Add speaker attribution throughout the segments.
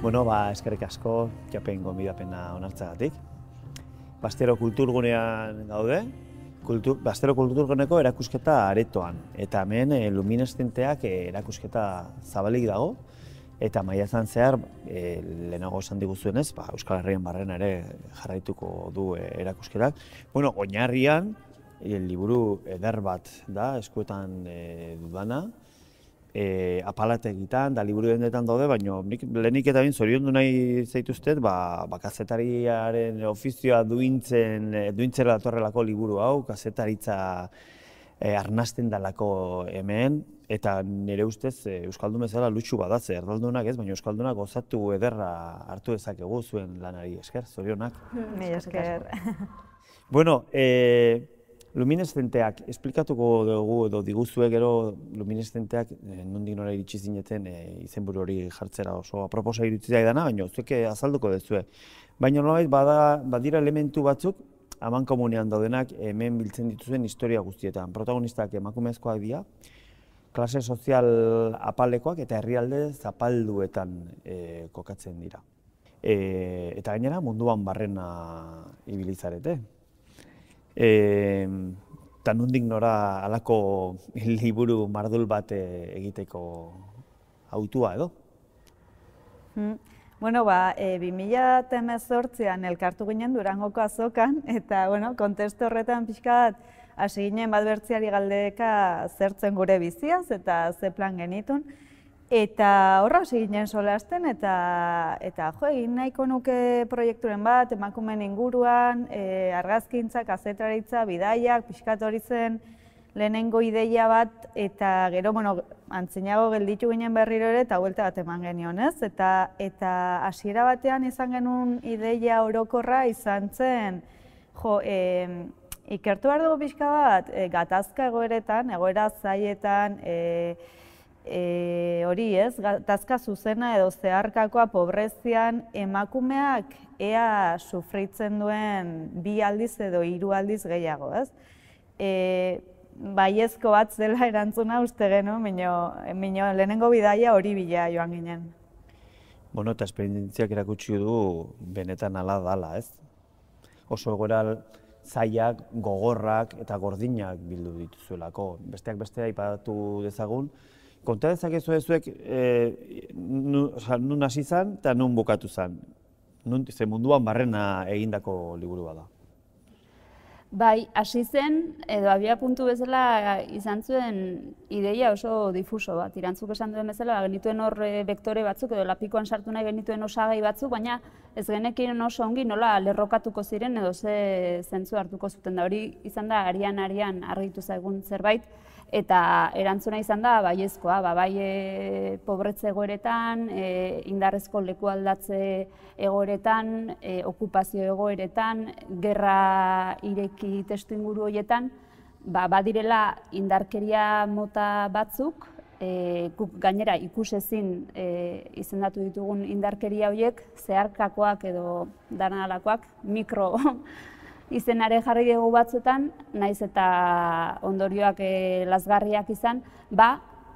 Speaker 1: Bueno, eskerrik asko, japen gonbidapena onartzagatik. Bastero kulturgunean gaude, Bastero kulturguneko erakusketa aretoan. Eta hemen lumineszenteak erakusketa zabalik dago, eta maiatzan zehar, lehenago esan diguzuenez, Euskal Herrian barrena ere jarraituko du erakusketak. Bueno, oinarrian, liburu eder bat da, eskuetan dudana, apalategitan da liburu dendetan daude, baina lehenik eta bain zoriondu nahi zaituztet, kazetariaren ofizioa duintzera datorrelako liburu hau, kazetaritza arnasten dalako hemen, eta nire ustez Euskaldun bezala lutsu badatze, erdaldunak ez, baina Euskaldunak gozatu ederra hartu dezakegu zuen lanari esker, zorionak.
Speaker 2: Mila esker.
Speaker 1: Bueno, lumineszenteak, esplikatuko dugu edo diguzue gero lumineszenteak nondik nora iritsi zineten izenburu hori jartzera oso aproposa iruditzen zaidana, baina zuek azalduko duzue. Baina nolabait badira elementu batzuk amankomunean daudenak hemen biltzen dituzuen historia guztietan. Protagonistak emakumezkoak dira, klase sozial apalekoak eta herrialde zapalduetan kokatzen dira. Eta gainera munduan barrena ibilizarete. Eta nondik nora halako liburu mardul bat egiteko autua edo?
Speaker 2: Bueno, 2018an elkartu ginen Durangoko azokan, eta kontestu horretan pixka bat hasi ginen bat bertziari galdeka zertzen gure biziaz eta ze plan genitun. Eta horra hasi ginen solasten eta egin nahiko nuke proiekturen bat, emakumeen inguruan, argazkintza, kazetaritza, bidaiak, pixkat hori zen lehenengo ideia bat, eta gero, antzinago gelditu ginen berriro ere eta buelta bat eman genion, ez? Eta hasiera batean izan genuen ideia orokorra izan zen, ikertu behar dugu pixka bat, gatazka egoeretan, egoera zaietan, hori ez, gatazka zuzena edo zeharkakoa pobrezian emakumeak ea sufritzen duen 2 aldiz edo 3 aldiz gehiago, ez? Baiezko bat zela erantzuna uste genuen, minio lehenengo bidaia hori bila joan ginen.
Speaker 1: Bueno, eta esperientziak erakutsi du benetan ala dala, ez? Oso egoera zailak, gogorrak eta gordinak bildu dituzuelako. Besteak beste aipatu dezagun, konta dezakezu zuek nun hasi zen eta nun bukatu zen. Ze munduan barrena egindako liburu bada.
Speaker 3: Bai, hasi zen, edo abia puntu bezala izan zuen ideia oso difuso bat. Irantzuk esan duen bezala, genituen hor bektore batzuk edo lapikoan sartu nahi genituen osagai batzuk, baina ez genekien oso ongi nola lerrokatuko ziren edo ze zentzu hartuko zuten da. Hori izan da arian argitu zaigun zerbait, eta erantzuna izan da baiezkoa, bai pobretze egoeretan, indarrezko leku aldatze egoeretan, okupazio egoeretan, gerra ireki testu inguru horietan, badirela indarkeria mota batzuk, gainera ikusezin izendatu ditugun indarkeria horiek, zeharkakoak edo danalakoak, mikro izenare jarri dugu batzuetan, naiz eta ondorioak lazgarriak izan,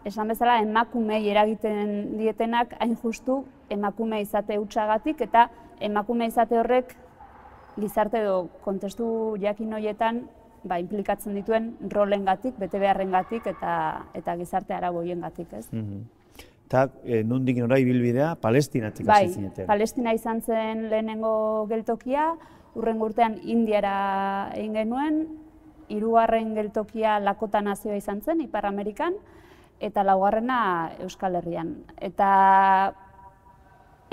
Speaker 3: esan bezala emakumei eragiten dietenak hain justu emakume izate hutsagatik eta emakume izate horrek gizarte edo kontestu jakin horietan inplikatzen dituen rolengatik, bete beharrengatik eta gizarte arau horiengatik, ez?
Speaker 1: Eta nondik nora ibilbidea Palestinatik hasi zineten?
Speaker 3: Bai, Palestina izan zen lehenengo geltokia, hurrengo urtean Indiara egin genuen, 3. geltokia Lakota nazioa izan zen, Ipar Amerikan, eta 4. Euskal Herrian. Eta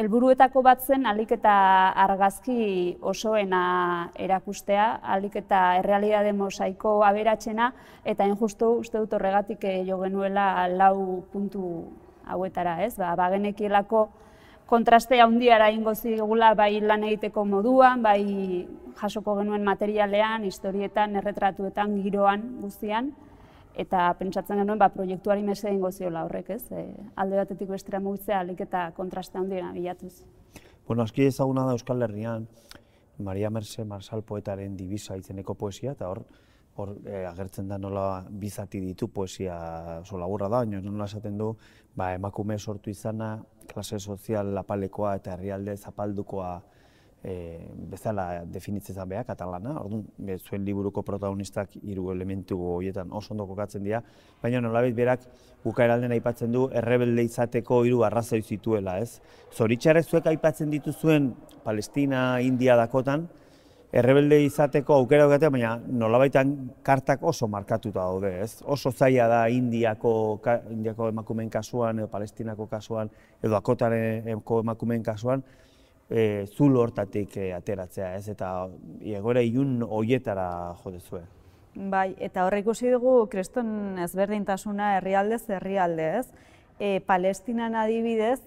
Speaker 3: helburuetako bat zen ahalik eta argazki osoena erakustea, ahalik eta errealitate mosaiko aberatsena, eta hain justu uste dut horregatik jo genuela 4 puntu hauetara, ez? Genekielako kontraste handiara ingo zigula bai lan egiteko moduan, bai jasoko genuen materialean, historietan, erretratuetan, giroan guztian, eta pentsatzen genuen proiektuari mesede ingo ziola horrek, ez? Alde batetik bestera mugitzea ahalik eta kontraste handiena bilatuz.
Speaker 1: Bueno, aski ezaguna da Euskal Herrian, Maria Mercè Marçal poetaren Dibisa izeneko poesia, eta hor hor agertzen da nola bi zati ditu, poesia oso laburra da, baina nola esaten du, emakume sortu izana, klase sozial apalekoa eta herrialde zapaldukoa bezala definitzen da beha, katalana. Orduan, zuen liburuko protagonistak 3 elementu horietan oso ondo kokatzen dira, baina nolabait berak bukaeralden aipatzen du errebelde izateko 3 arrazoi zituela, ez? Zoritxarrez zuek aipatzen dituzuen Palestina, India, Dakotan, errebelde izateko aukera dugatea, baina nolabaitan kartak oso markatuta daude, ez? Oso zaila da Indiako emakumeen kasuan, edo Palestinako kasuan, edo Dakotaneko emakumeen kasuan, zulo hortatik ateratzea, ez? Eta egoera ilun horietara jo duzue.
Speaker 2: Bai, eta horre ikusi dugu kriston ezberdintasuna herrialdez herrialde, ez? Palestinan adibidez,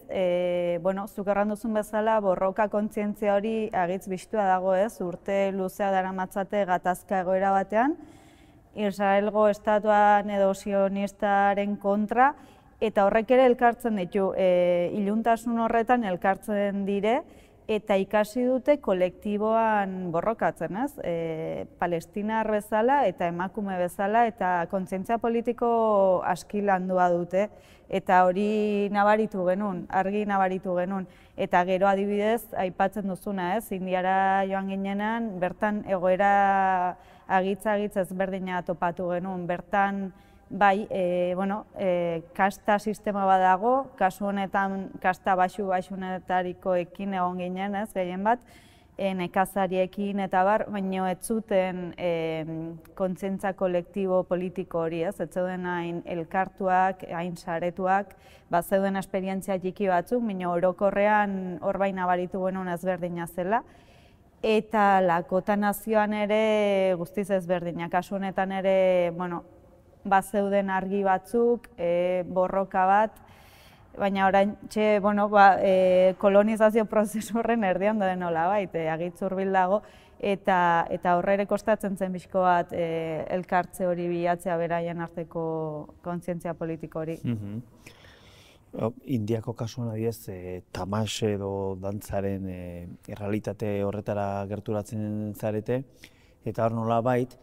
Speaker 2: zuk erran duzun bezala, borroka kontzientzia hori agitz biztua dago, ez? Urte luzea daramatzate gatazka egoera batean, Israelgo estatuan edo sionistaren kontra, eta horrek ere elkartzen ditu, iluntasun horretan elkartzen dire, eta ikasi dute kolektiboan borrokatzen, ez? Palestinar bezala eta emakume bezala, eta kontzientzia politiko aski landua dute, eta hori nabaritu genuen, argi nabaritu genuen. Eta gero adibidez, aipatzen duzuna, ez? Indiara joan ginenan, bertan egoera agitz ezberdina topatu genuen, bertan bai, kasta sistema bat dago, kasu honetan kasta baxunetarikoekin egon ginen, ez, gehien bat, nekazariekin eta bar, baina ez zuten kontzientzia kolektibo politiko hori, ez zeuden hain elkartuak, hain saretuak, zeuden esperientzia txiki batzuk, baina orokorrean hor bai nabaritu genuen ezberdina zela. Eta Lakota nazioan ere guztiz ezberdina, kasu honetan ere, zeuden argi batzuk, borroka bat, baina oraintxe, kolonizazio prozesu horren erdian da denola bait, agitz hurbil dago, eta horre ere kostatzen zen bizko bat elkartze hori bilatzea beraien arteko kontzientzia politiko hori.
Speaker 1: Indiako kasuan adiez, tamax edo dantzaren errealitate horretara gerturatzen zarete, eta hor nola bait,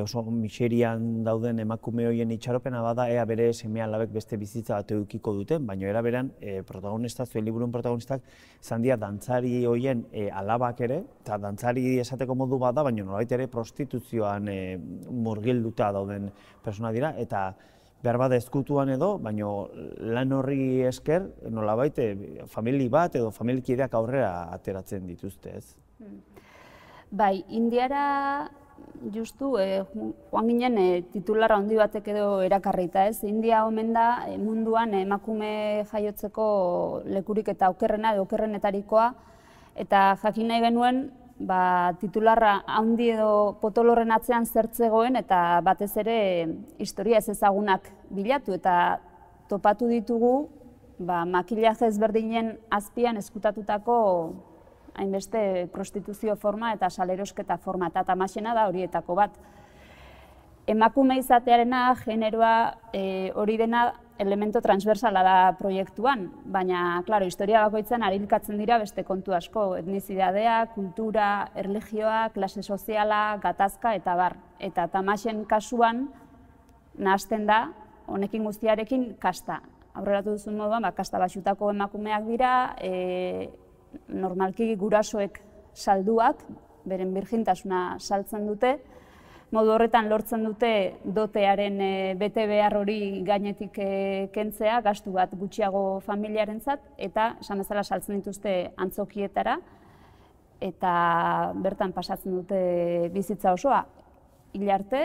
Speaker 1: oso miserian dauden emakume horien itxaropena bada, ea bere seme-alabek beste bizitza bat edukiko duten, baina era beran, zuen liburuen protagonistak, izan dira dantzari horien alabak ere, eta dantzari esateko modu bada, baina nolabait ere prostituzioan murgilduta dauden persona dira, eta behar bada ezkutuan edo, baina lan horri esker, nolabait famili bat edo familikideak aurrera ateratzen dituzte, ez?
Speaker 3: Bai, Indiara justu, joan ginen titularra handi batek edo erakarrita, ez? India omen da munduan emakume jaiotzeko lekurik eta okerrena edo okerrenetarikoa, eta jakin nahi genuen titularra handi edo potolorren atzean zertzegoen eta batez ere historia ez ezagunak bilatu eta topatu ditugu makillaje ezberdinen azpian ezkutatutako hainbeste prostituzio forma eta salerosketa forma, eta tamaxena da horietako bat. Emakume izatearena, generoa, hori dena elemento transversala da proiektuan, baina, klaro, historia bakoitzan arilkatzen dira beste kontu asko, etnizidadea, kultura, erlijioa, klase soziala, gatazka eta bar. Eta tamaxen kasuan nahazten da, honekin guztiarekin, kasta. Aurreratu duzun moduan, kasta baxutako emakumeak dira, normalki gurasoek salduak, beren birjintasuna saltzen dute, modu horretan lortzen dute dotearen bete behar hori gainetik kentzea, gastu bat gutxiago familiarentzat, eta esan bezala saltzen dituzte antzokietara, eta bertan pasatzen dute bizitza osoa. Hil arte,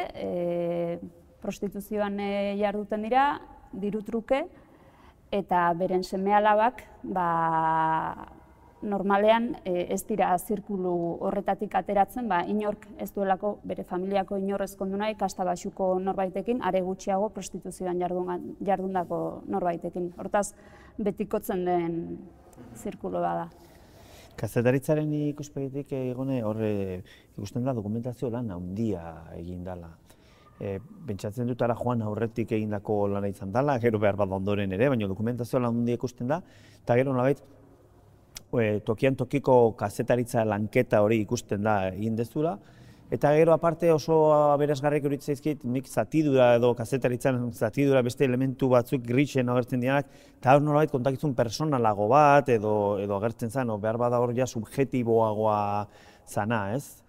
Speaker 3: prostituzioan jarduten dira, diru truke, eta beren seme-alabak normalean ez dira zirkulu horretatik ateratzen, inork ez duelako bere familiako inor ezkondu nahi kasta baxuko norbaitekin, are gutxiago prostituzioan jardundako norbaitekin. Hortaz, betikotzen den zirkulo bada.
Speaker 1: Kazetaritzaren ikuspegitik horre ikusten da dokumentazio lan handia egin dela. Pentsatzen dut ara joan aurretik egindako lana izan dela, gero behar bat ondoren ere, baina dokumentazio lan handia ikusten da, eta gero nolabait tokian tokiko kazetaritza lanketa hori ikusten da egin dezula, Eta gero aparte oso aberasgarriak iruditzen zaizkit, nik zatidura edo kazetaritzan zatidura beste elementu batzuk grisen agertzen direnak, eta hor nolabait kontakizun personalago bat edo agertzen zen, behar bada hor ja subjetiboagoa zana, ez?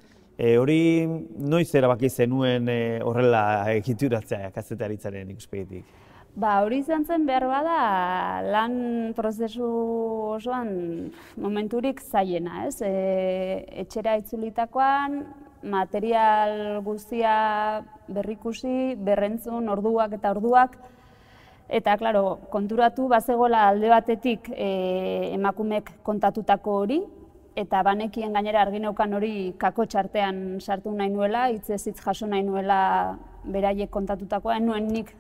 Speaker 1: Hori noiz erabaki zenuen horrela egituratzea kazetaritzaren ikuspegitik?
Speaker 3: Hori izan zen behar bada lan prozesu osoan momenturik zailena, ez? Etxera itzulitakoan, material guztia berrikusi, berrentzun, orduak eta orduak, eta, klaro, konturatu bazegoela alde batetik emakumek kontatutako hori, eta banekien gainera argi neukan hori kakotxartean sartu nahi nuela, hitzez hitz jaso nahi nuela beraiek kontatutakoa, nuen nik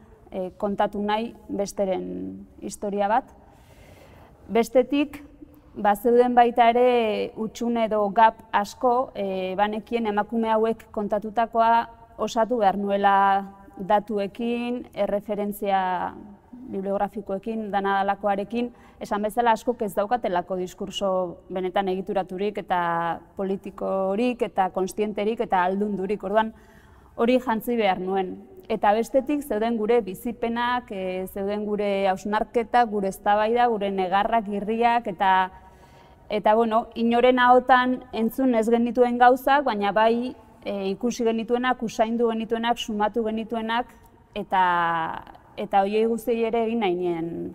Speaker 3: kontatu nahi besteren historia bat. Bestetik, bazeuden baita ere utxune edo gap asko, banekien emakume hauek kontatutakoa osatu behar nuela datuekin, erreferentzia bibliografikoekin, danadalakoarekin, esan bezala askok ez daukatelako diskurso benetan egituraturik eta politikorik eta konstienterik eta aldundurik, orduan hori jantzi behar nuen. Eta bestetik zeuden gure bizipenak, zeuden gure hausnarketa, gure eztabaida, gure negarrak, irriak eta bueno, inoren ahotan entzun ez genituen gauzak, baina bai ikusi genituenak, usaindu genituenak, sumatu genituenak eta horiei guztiei ere egin nahi nien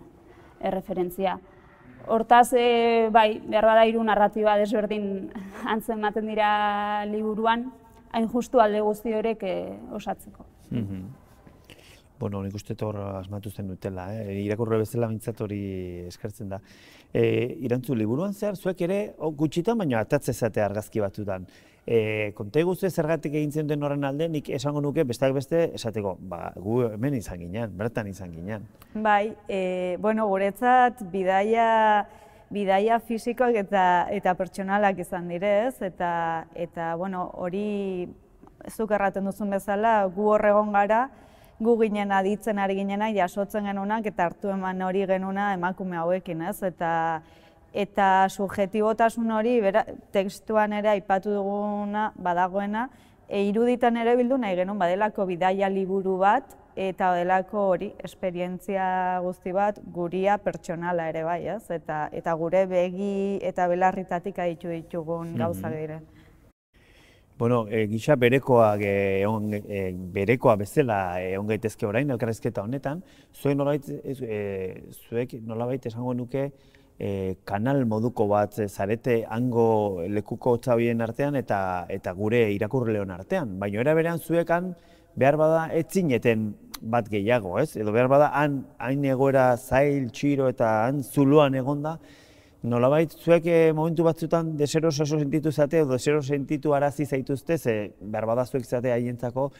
Speaker 3: erreferentzia. Hortaz, bai, behar bada hiru narratiba desberdin antzematen dira liburuan, hain justu alde guzti horiek osatzeko.
Speaker 1: Bueno, nik uste hor asmatu zen dutela, irakurle bezala mintzat hori eskertzen da. Irantzu, liburuan zehar, zuek ere gutxitan, baina atatze zatea argazki batzutan. Konta eguzte zergatik egin zen den horren alde, nik esango nuke besteak beste esateko, gu hemen izan ginen, bertan izan ginen.
Speaker 2: Bai, bueno, guretzat bidaia fisikoak eta pertsonalak izan direz, eta bueno, hori zuk erraten duzun bezala, gu horregon gara, gu ginen aditzen ari ginena, jasotzen genunak eta hartu eman hori genuna emakume hauekin, ez? Eta subjetibotasun hori tekstuan ere aipatu duguna badagoena, iruditan ere bildu nahi genuen badelako bidaia liburu bat eta badelako hori esperientzia guzti bat guria pertsonala ere bai, ez? Eta gure begi eta belarritatik aditu ditugun gauzak dire.
Speaker 1: Bueno, gisa berekoa bezala egon gaitezke orain, elkarrizketa honetan, zuek nolabait esango nuke kanal moduko bat zarete hango lekuko hotzabien artean eta gure irakurleon artean. Baina era berean zuekan behar bada ez zineten bat gehiago, ez? Edo behar bada hain egoera zail, txiro eta han zuluan egonda, nolabait, zuek momentu batzutan deseroso sentitu zate edo deseroso sentitu arazi zaituzte, behar bada zuek zate haientzako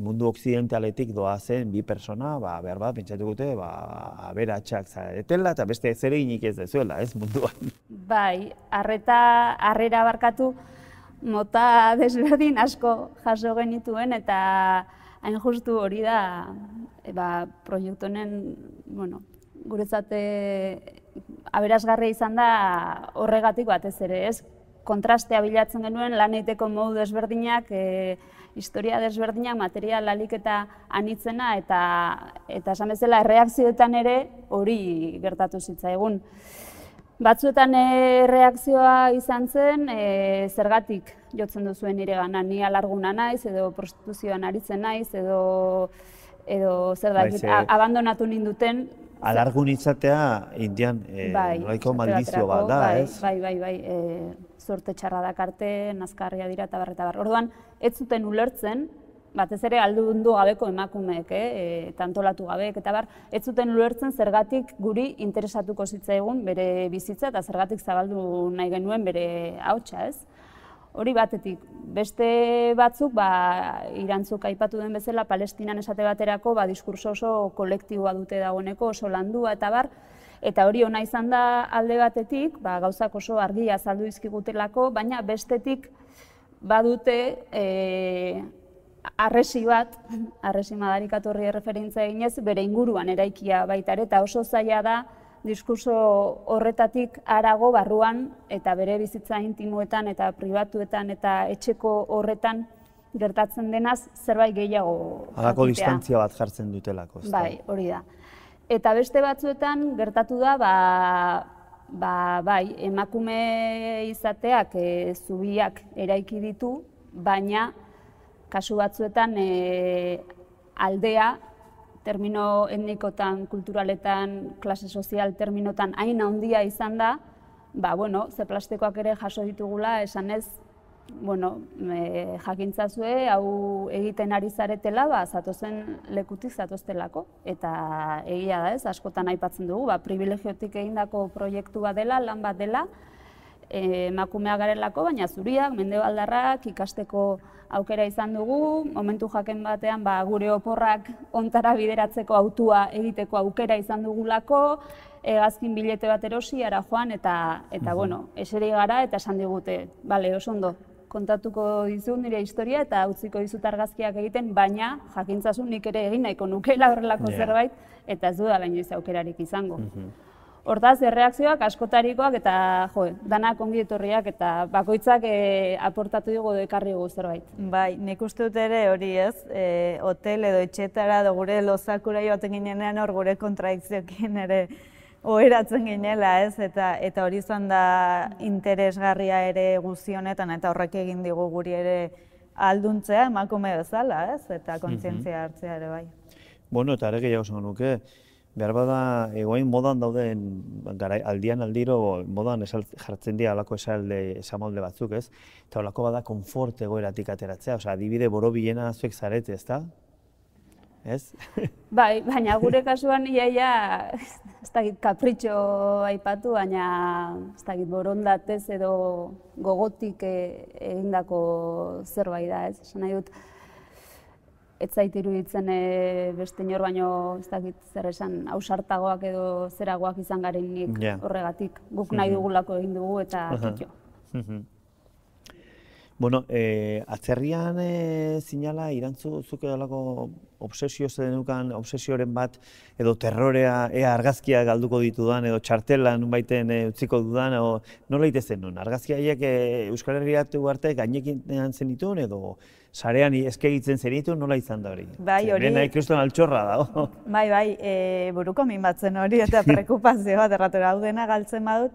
Speaker 1: mundu okzidentaletik doazen bi persona, behar bada pentsatu gute, aberatsak zaretela eta beste zer eginik ez dezuela, ez munduan.
Speaker 3: Bai, harrera barkatu mota desberdin asko jaso genituen eta hain justu hori da proiektu honen, bueno, guretzat aberasgarria izan da horregatik batez ere, ez? Kontrastea bilatzen genuen lan egiteko modu desberdinak, historia desberdinak, material alik eta anitzena eta esan bezala erreakzioetan ere hori gertatu zitzaigun. Batzuetan erreakzioa izan zen, zergatik jotzen duzuen nire gana, ni alarguna naiz, edo prostituzioan aritzen naiz, edo zer da, abandonatu ninduten.
Speaker 1: Alargun izatea indian nolaiko maldizio bat da, ez?
Speaker 3: Bai, zorte txarra dakarte, nazkarria dira eta bar. Orduan, ez zuten ulertzen, batez ere aldundu gabeko emakumeek, eta antolatu gabeek eta bar, ez zuten ulertzen zergatik guri interesatuko zitzaigun bere bizitza eta zergatik zabaldu nahi genuen bere ahotsa, ez? Hori batetik, beste batzuk, irantzuk aipatu den bezala, Palestinan esate baterako, diskurso oso kolektiboa dute dagoeneko, oso landua eta bar, eta hori ona izan da alde batetik, gauzak oso argia azaldu dizkigutelako, baina bestetik badute arresi bat, arresi madarikatu horri erreferentzia eginez, bere inguruan eraikia baita ere, eta oso zaila da, diskurso horretatik harago barruan eta bere bizitza intimoetan eta pribatuetan eta etxeko horretan gertatzen denaz zerbait gehiago jakitea.
Speaker 1: Halako distantzia bat jartzen dutelako.
Speaker 3: Bai, hori da. Eta beste batzuetan gertatu da, bai, emakume izateak zubiak eraiki ditu, baina kasu batzuetan aldea, termino etnikotan, kulturaletan, klase sozial terminotan hain handia izan da, ze plastikoak ere jaso ditugula, esanez, jakintzazue, hau egiten ari zaretela, zatozen lekutik zatoztelako. Eta egia da ez, askotan aipatzen dugu, privilegiotik egindako proiektu bat dela, lan bat dela, emakumeak garelako, baina zuriak, mendebaldarrak, ikasteko aukera izan dugu, momentu jaken batean gure oporrak ontara bideratzeko autua egiteko aukera izan dugulako, hegazkin bilete bat erosi, ara joan, eta eseri gara eta esan digute, bale, oso ondo, kontatuko dizut nire historia eta utziko dizut argazkiak egiten, baina jakintzazu nik ere egin nahiko nukeela horrelako zerbait, eta ez dudala inoiz aukerarik izango. Hortaz, erreakzioak askotarikoak eta danak ongi etorriak eta bakoitzak aportatu dugu edo ekarri dugu zerbait.
Speaker 2: Bai, nik uste dut ere hori ez, hotel edo etxetara edo gure lozakura joaten ginenean hor gure kontradikzioekin ere oheratzen ginela ez, eta hori izan da interesgarria ere guzti honetan eta horrek egin digu guri ere alduntzea emakume bezala ez, eta kontzientzia hartzea ere bai.
Speaker 1: Bueno, eta ere gehiago esan nuke, behar bada, egoain modan dauden, aldian aldiro, modan jartzen dira halako esamolde batzuk, ez? Eta halako bada konfort egoeratik ateratzea, adibide borobilena zuek zarete, ez da? Ez?
Speaker 3: Bai, baina gure kasuan iaia, ez dakit kapritxo aipatu, baina ez dakit borondatez edo gogotik egindako zerbait da, ez? Esan nahi dut, ez zait iruditzen beste inor baino ez dakit zer esan ausartagoak edo zeragoak izan garenik horregatik. Guk nahi dugulako egin dugu eta kitxo.
Speaker 1: Bueno, atzerrian zinala irantzuzuk edalako obsesio zedenukan, obsesioren bat edo terrorea, argazkiak galduko ditudan edo txartelan baiten utziko dudan, nola itezen nun? Argazkiaiek Euskal Herriatu arte gainekin zenituen edo sarean eskegitzen zenituen, nola izan da hori?
Speaker 2: Bai, hori...
Speaker 1: Lehen kriston altxorra dago.
Speaker 2: Bai, buruko min batzen hori eta preokupazio bat erratura hau dena galtzen badut.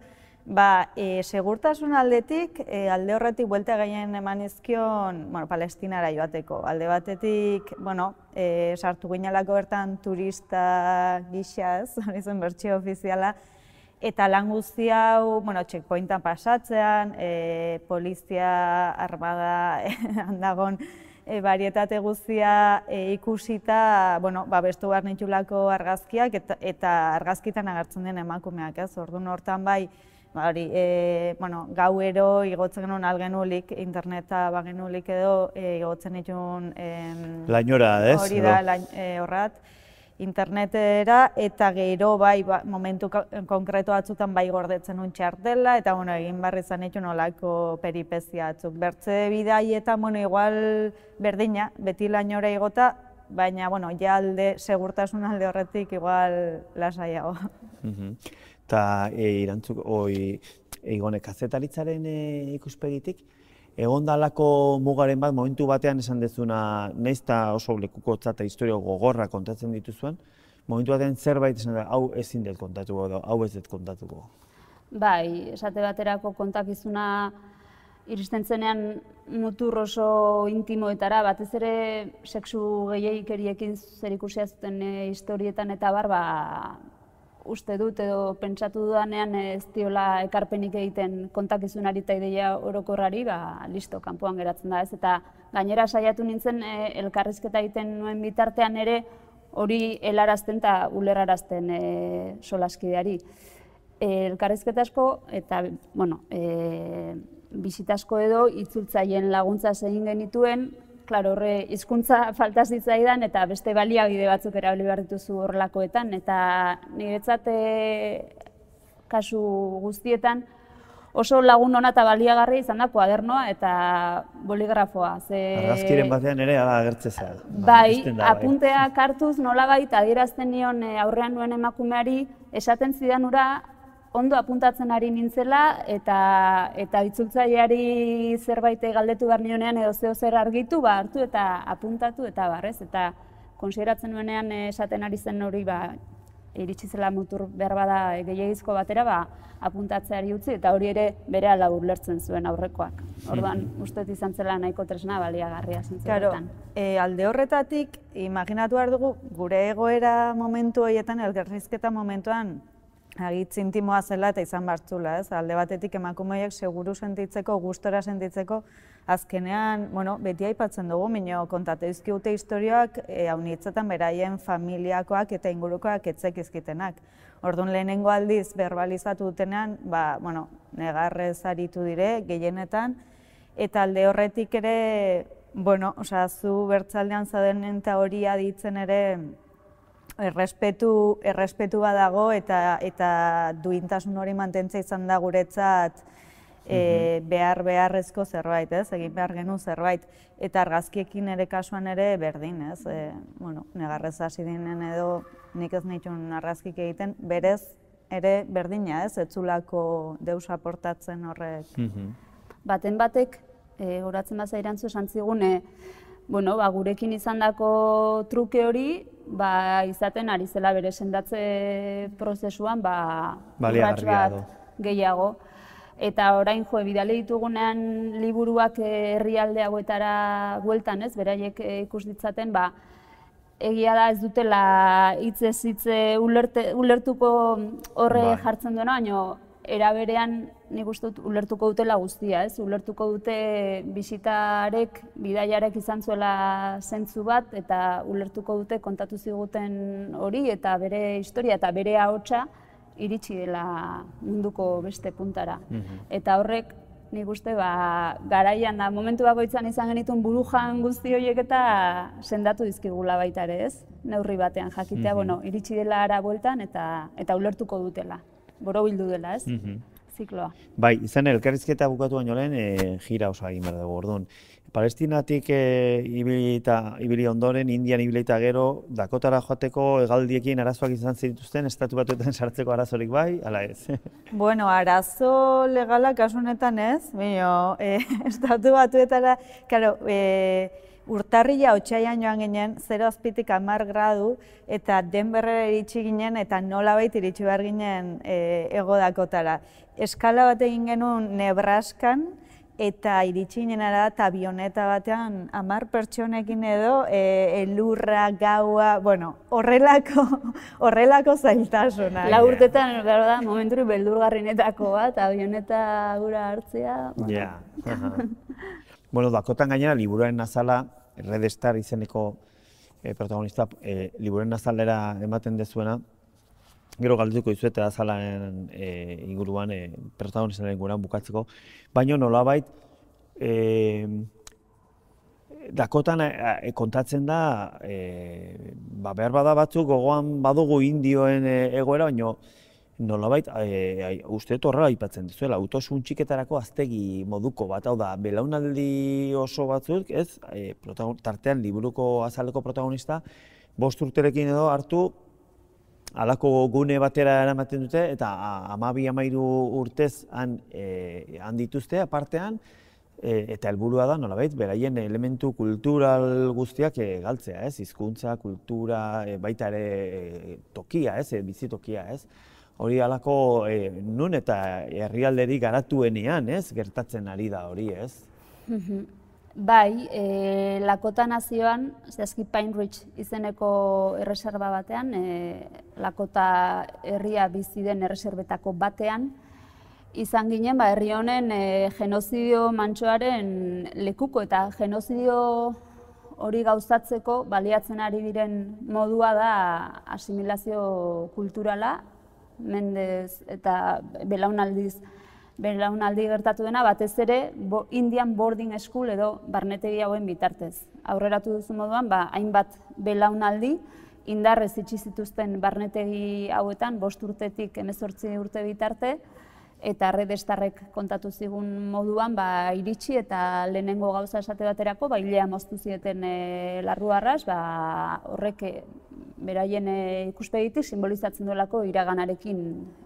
Speaker 2: Segurtasun aldetik, alde horretik buelta gainen eman izkion Palestinara joateko. Alde batetik, sartu ginelako bertan turista gixaz, hori zen bertsio ofiziala, eta lan guzti hau, checkpointan pasatzean, polizia, armada, handagon, barietate guztia ikusita, bestu behar nitulako argazkiak eta argazkitan agertzen den emakumeak, ez? Orduan hortan bai, gauero igotzen genuen algenulik, interneta bagenulik edo igotzen ditun...
Speaker 1: Lainora, ez?
Speaker 2: Hori da, horrat, internetera, eta gero bai, momentu konkreto batzutan bai gordetzen un txartela, eta egin barri izan ditun olako peripezia batzuk. Bertze bidaietan, igual berdina, beti lainora igota, baina, ja alde, segurtasun alde horretik igual lasaiago.
Speaker 1: Eta irantzuk, egone kazetaritzaren ikuspegitik, egon dalako mugaren bat, momentu batean esan dezuna, nahiz eta oso lekuko eta historio gogorra kontatzen dituzuen, momentu batean zerbait esan da, hau ezin dut kontatuko edo, hau ez dut kontatuko.
Speaker 3: Bai, esate baterako kontakizuna iristen zenean mutur oso intimoetara, batez ere sexu gehiegikeriekin zerikusia zuten historietan eta uste dut edo pentsatu dudanean ez diola ekarpenik egiten kontakizunari eta ideia orokorrari, listo, kanpoan geratzen da ez. Eta gainera saiatu nintzen elkarrizketa egiten nuen bitartean ere hori helarazten eta ulerrarazten solaskideari. Elkarrizketa asko eta, bisita asko edo itzultzaien laguntza egin genituen, klaro, horre hizkuntza falta zitzaidan eta beste baliabide batzuk erabili behar dituzu horrelakoetan, eta niretzat kasu guztietan oso lagun ona eta baliagarria izan da kuadernoa eta boligrafoa.
Speaker 1: Argazkiren batean ere agertzea.
Speaker 3: Bai, apunteak hartuz nolabait adierazten nion aurrean nuen emakumeari esaten zidan ura ondo apuntatzen ari nintzela eta itzultzaileari zerbait galdetu behar nionean edo zeo zer argitu, hartu eta apuntatu eta barrez. Eta konsideratzen nuenean esaten ari zen hori iritsi zela mutur behar bada gehiagizko batera, apuntatzeari utzi eta hori ere berehala ulertzen zuen aurrekoak. Orduan, uste izan zela nahiko tresna baliagarria zentzuetan.
Speaker 2: Alde horretatik, imaginatu behar dugu, gure egoera momentu horietan, elkarrizketa momentuan, agitz intimoa zela eta izan bartzula, ez? Alde batetik emakumeak seguru sentitzeko, gustora sentitzeko, azkenean, beti aipatzen dugu, minio kontatu izkiute historioak haunitzetan beraien familiakoak eta ingurukoak etzek izkitenak. Orduan lehenengo aldiz berbalizatu dutenean, negarrez aritu dire, gehienetan, eta alde horretik ere, zu bertzaldean zauden eta hori aditzen ere, errespetu badago eta duintasun hori mantentzea izan da guretzat beharrezko zerbait, egin behar genuen zerbait. Eta argazkiekin ere kasuan ere berdin, negarrez hasi dinen edo nik ez nituen argazkik egiten, berez ere berdina, ez zulako deus aportatzen horrek.
Speaker 3: Baten batek, horatzen baza irantzu esan zigun, gurekin izandako truke hori, izaten ari zela bere sendatze prozesuan, urrats bat gehiago. Eta orain bidali ditugunean liburuak herrialde hauetara bueltan, beraiek ikus ditzaten, egia da ez dutela hitzez hitze ulertuko horre jartzen duena, baina era berean nik uste dut ulertuko dutela guztia, ulertuko dute bisitarek, bidaiarek izan zuela zentzu bat, eta ulertuko dute kontatu ziguten hori, eta bere historia eta bere ahotsa iritsi dela munduko beste puntara. Eta horrek nik uste garaian da, momentu bakoitzan izan genituen burujan guzti horiek eta sendatu dizkigula baita ere, neurri batean jakitea, iritsi dela ara bueltan eta ulertuko dutela, borobildu dela, zikloa.
Speaker 1: Bai, izan elkarrizketa bukatu baino lehen, jira oso egin behar dugu, orduan. Palestinatik ibili ondoren, Indian ibili eta gero, Dakotara joateko hegaldiekin arazoak izan zituzten, estatu batuetan sartzeko arazorik bai, ala ez?
Speaker 2: Arazo legala kasu honetan ez, estatu batuetara, urtarrila otsaian joan ginen, 0,10 gradu, eta Denverrera iritsi ginen, eta nolabait iritsi behar ginen Hego Dakotara. Eskala bat egin genuen Nebraskan, eta iritsi ginen eta avioneta batean 10 pertsonekin edo, elurra, gaua, horrelako zailtasuna.
Speaker 3: 4 urtetan, momenturi beldurgarrinetako bat, avioneta gura hartzea.
Speaker 1: Ja. Dakotan gainera, liburuaren azala, Red Star izeneko protagonista, liburuaren azalera ematen dezuena, gero galdetuko dizuet azalaren inguruan, protagonistaren inguruan bukatzeko, baina nolabait, Dakotan kontatzen da, behar bada batzuk gogoan badugu indioen egoera, baina nolabait, uste dut horrela aipatzen dizuela, autosuntxiketarako aztegi moduko bat, hau da, belaunaldi oso batzuk, tartean liburuko azaleko protagonista, 5 urterekin edo hartu, halako gune batera eramaten dute, eta 12-13 urtez han dituzte apartean, eta helburua da, nolabait, beraien elementu kultural guztiak galtzea, hizkuntza, kultura, baita ere tokia, bizitokia, hori halako nun eta herrialderi garatuenean, gertatzen ari da hori,
Speaker 3: Bai, Lakota nazioan, zehazki Pine Ridge izeneko erreserba batean, Lakota herria bizi den erreserbetako batean, izan ginen, herri honen genozidio mantsoaren lekuko eta genozidio hori gauzatzeko baliatzen ari diren modua da asimilazio kulturala, mendez eta belaunaldi gertatu dena, batez ere Indian Boarding School edo barnetegi hauen bitartez. Aurreratu duzu moduan, hainbat belaunaldi indarrez itxi zituzten barnetegi hauetan 5 urtetik 18 urte bitarte, eta Red Starrek kontatu zigun moduan iritsi eta lehenengo gauza esate baterako, hilea moztu zieten larruarraz, horrek beraien ikuspegitik simbolizatzen duelako iraganarekin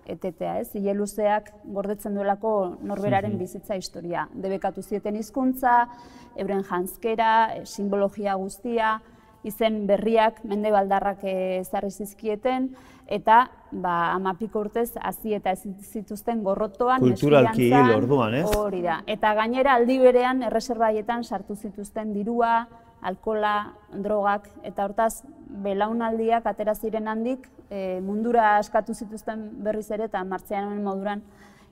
Speaker 3: etetea, ez? Ile luzeak gordetzen duelako norberaren bizitza historia. Debekatu zieten hizkuntza, euren janzkera, simbologia guztia, izen berriak mendebaldarrak ezarri zizkieten, eta 10 urtez hazi eta ez zituzten gorrotoan,
Speaker 1: kulturalki hil orduan, ez?
Speaker 3: Hori da. Eta gainera aldi berean erreserbaietan sartu zituzten dirua, alkola, drogak, eta hortaz belaunaldiak atera ziren handik mundura askatu zituzten berriz ere eta martzianoen moduran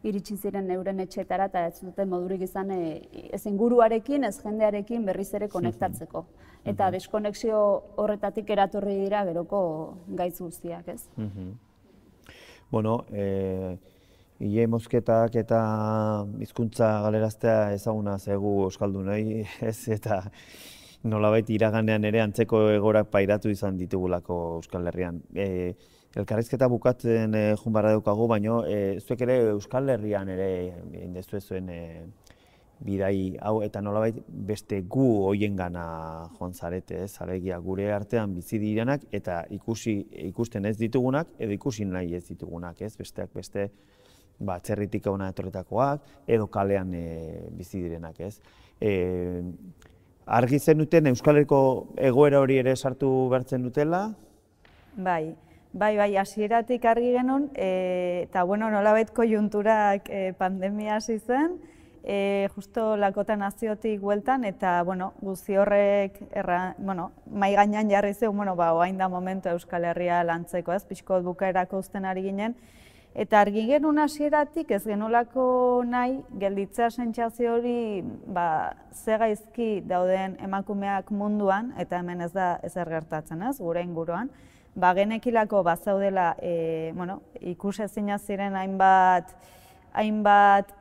Speaker 3: iritsi ziren euren etxeetara eta ez zuten modurik izan ez inguruarekin, ez jendearekin berriz ere konektatzeko. Eta deskonexio horretatik eratorri dira geroko gaitz guztiak, ez?
Speaker 1: Bueno, ile mozketak eta hizkuntza galeraztea ezaguna zaigu euskaldunei, ez? Eta nolabait iraganean ere antzeko egorak pairatu izan ditugulako Euskal Herrian. Elkarrizketa bukatzen joan barra daukagu, baina zuek ere Euskal Herrian ere indezu zuen bidai hau, eta nolabait beste gu hoiengana joan zarete, ez? Alegia gure artean bizi direnak eta ikusten ez ditugunak edo ikusi nahi ez ditugunak, ez? Besteak beste atzerritik hona etorritakoak edo kalean bizi direnak, ez? Argi zenuten Euskal Herriko egoera hori ere sartu behartzen dutela?
Speaker 2: Bai, hasieratik argi genuen, eta nolabait kojunturak pandemia hasi zen, justo lakota naziotik bueltan, eta guzti horrek mai gainean jarri zeun, oain da momentu Euskal Herria lantzeko, ez, pixko bukaerako uzten ari ginen, eta argi genuen hasieratik ez genolako nahi gelditzea sentsazio hori ze gaizki dauden emakumeak munduan, eta hemen ez da ezer gertatzen, ez, gure inguruan, genekilako bazaudela ikusezina ziren hainbat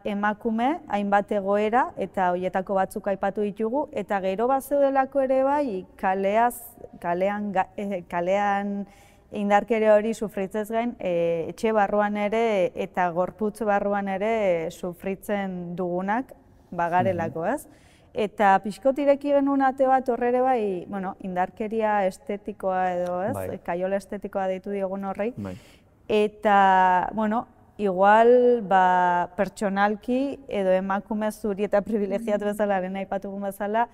Speaker 2: emakume, hainbat egoera, eta horietako batzuk aipatu ditugu, eta gero bazeudelako ere bai kalean indarkeria hori sufritzez gain, etxe barruan ere eta gorputz barruan ere sufritzen dugunak bagarelako, ez? Eta pixkot ireki genuen ate bat horre bai, indarkeria estetikoa edo, ez? Kaiola estetikoa deitu diogun horrei. Eta, igual pertsonalki edo emakume zuri eta privilegiatu bezala, lehen aipatugun bezala,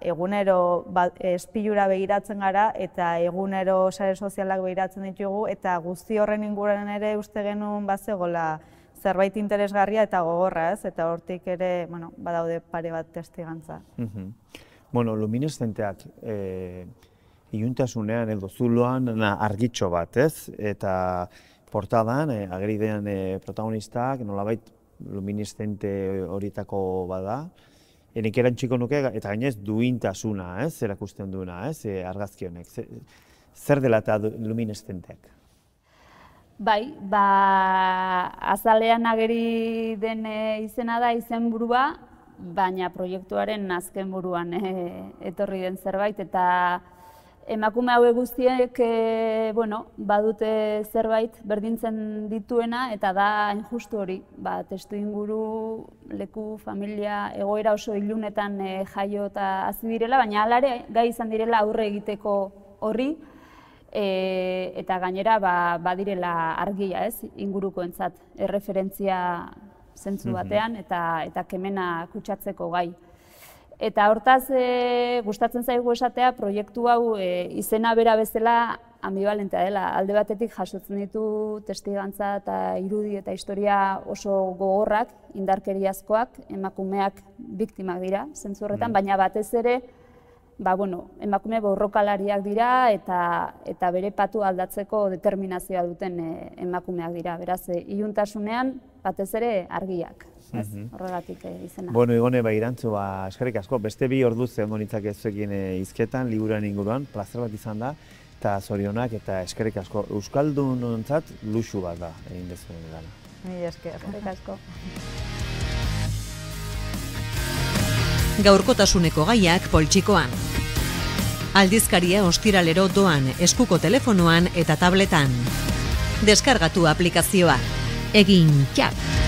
Speaker 2: egunero espilura begiratzen gara eta egunero sare sozialak begiratzen ditugu eta guzti horren inguruan ere uste genuen bazegola zerbait interesgarria eta gogorra, ez? Eta hortik ere, badaude pare bat testigantza.
Speaker 1: Lumineszenteak iluntasunean edo zuloan argitxo bat, ez? Eta portadan, ageridean protagonistak, nolabait lumineszente horietako bada, nik erantziko nuke, eta gainez duintasuna, ez, erakusten duena, ez, argazki honek. Zer dela eta lumineszenteak?
Speaker 3: Bai, azalean ageri den izena da izenburua, baina proiektuaren azken buruan etorri den zerbait, eta emakume hauek guztiek badute zerbait berdintzen dituena, eta da hain justu hori, testu inguru, leku, familia, egoera oso ilunetan jaio eta hazi direla, baina hala ere gai izan direla aurre egiteko horri, eta gainera badirela argia, ez, ingurukoentzat erreferentzia zentzu batean eta kemena kutsatzeko gai. Eta hortaz, gustatzen zaigu esatea, proiektu hau izena bera bezala ambivalentea dela. Alde batetik jasotzen ditu testigantza eta irudi eta historia oso gogorrak, indarkeriazkoak, emakumeak biktimak dira, zentzu horretan, baina batez ere, emakume borrokalariak dira eta bere patu aldatzeko determinazioa duten emakumeak dira. Beraz, iluntasunean batez ere argiak. Horregatik izena.
Speaker 1: Igone, irantzu, eskerrik asko, beste 2 orduz egongo nitzake zuekin hizketan, liburuaren inguruan, plazer bat izan da, eta zorionak, eta eskerrik asko, euskaldunontzat luxu bat da egin dezuen gana.
Speaker 2: Mila esker.
Speaker 3: Eskerrik asko.
Speaker 4: Gaurkotasuneko gaiak poltsikoan. Aldizkaria ostiralero doan eskuko telefonoan eta tabletan. Deskargatu aplikazioa. Egin txak!